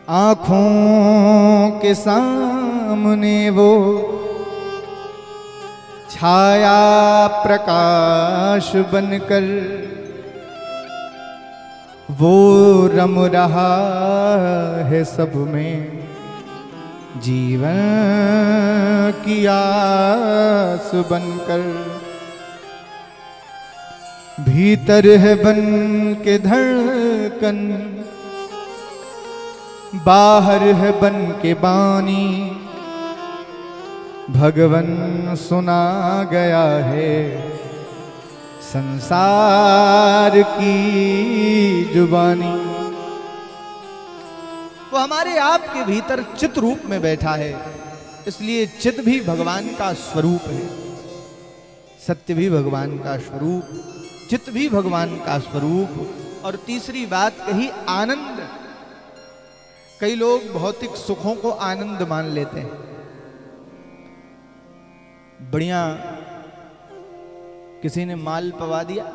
आँखों के सामने वो छाया प्रकाश बनकर वो रम रहा है सब में जीवन की आस बनकर। भीतर है बन के धड़कन, बाहर है बन के बानी, भगवन सुना गया है संसार की जुबानी। वो हमारे आप के भीतर चित रूप में बैठा है, इसलिए चित भी भगवान का स्वरूप है, सत्य भी भगवान का स्वरूप, चित भी भगवान का स्वरूप। और तीसरी बात कही आनंद। कई लोग भौतिक सुखों को आनंद मान लेते हैं। बढ़िया किसी ने माल पवा दिया,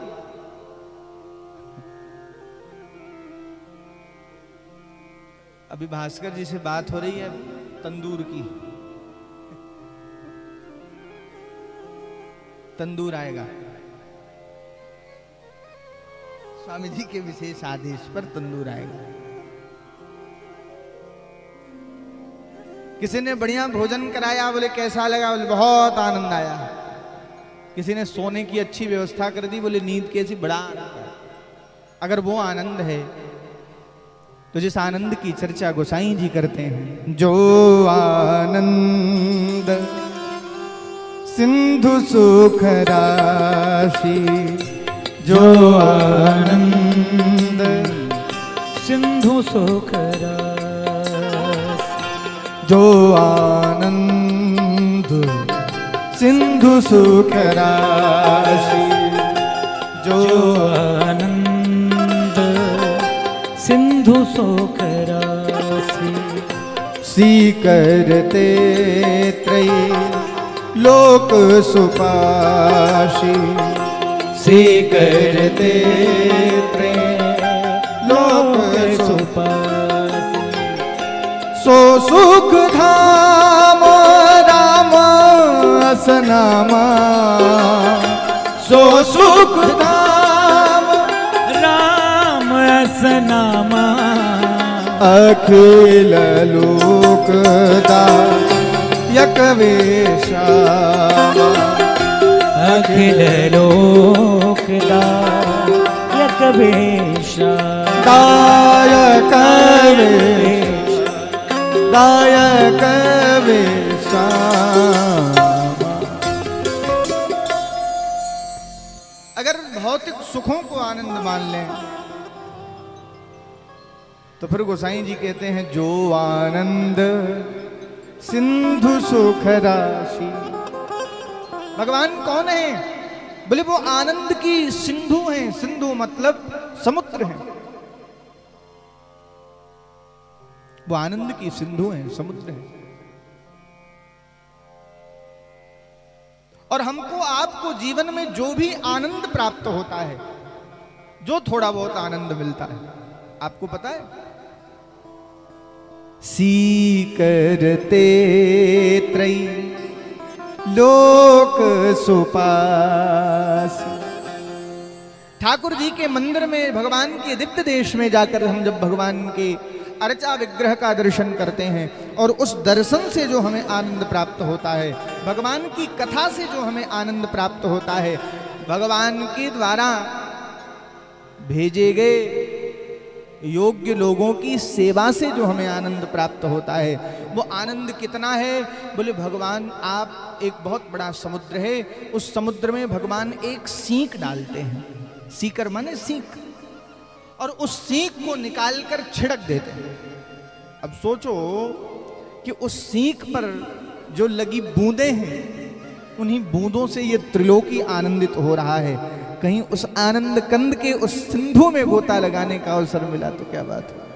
अभी भास्कर जी से बात हो रही है तंदूर की, तंदूर आएगा स्वामी जी के विशेष आदेश पर, तंदूर आएगा। किसी ने बढ़िया भोजन कराया, बोले कैसा लगा, बोले बहुत आनंद आया। किसी ने सोने की अच्छी व्यवस्था कर दी, बोले नींद कैसी, बड़ा आनंद। अगर वो आनंद है तो जिस आनंद की चर्चा गोसाई जी करते हैं, जो आनंद सिंधु सुख राशि, जो आनंद सिंधु सुख राशि, जो आनंद सिंधु सुख राशि, जो आनंद सिंधु सुख राशि। सीकरते त्रयी लोक सुपाशी, सीकरते त्रयी लोक सुपाशी। सो सुख धाम राम असनामा, सो सुख धाम राम असनामा। अखिल लोकदायक वेशामा, अखिल लोकदायक वेशामा। दायक वेशामा, दायक वेशामा। अगर भौतिक सुखों को आनंद मान लें तो फिर गोसाई जी कहते हैं जो आनंद सिंधु सुख राशि। भगवान कौन है? बोले वो आनंद की सिंधु हैं। सिंधु मतलब समुद्र है, वो आनंद की सिंधु हैं, समुद्र है। और हमको आपको जीवन में जो भी आनंद प्राप्त होता है, जो थोड़ा बहुत आनंद मिलता है, आपको पता है? सीकरते त्रयी लोक सुपास। ठाकुर जी के मंदिर में, भगवान के दिव्य देश में जाकर हम जब भगवान के अर्चा विग्रह का दर्शन करते हैं और उस दर्शन से जो हमें आनंद प्राप्त होता है, भगवान की कथा से जो हमें आनंद प्राप्त होता है, भगवान के द्वारा भेजे गए योग्य लोगों की सेवा से जो हमें आनंद प्राप्त होता है, वो आनंद कितना है? बोले भगवान आप एक बहुत बड़ा समुद्र है, उस समुद्र में भगवान एक सींक डालते हैं। सीकर माने सींक, और उस सींक को निकालकर छिड़क देते हैं। अब सोचो कि उस सींक पर जो लगी बूंदें हैं, उन्हीं बूंदों से ये त्रिलोकी आनंदित हो रहा है। कहीं उस आनंद कंद के उस सिंधु में गोता लगाने का अवसर मिला तो क्या बात है।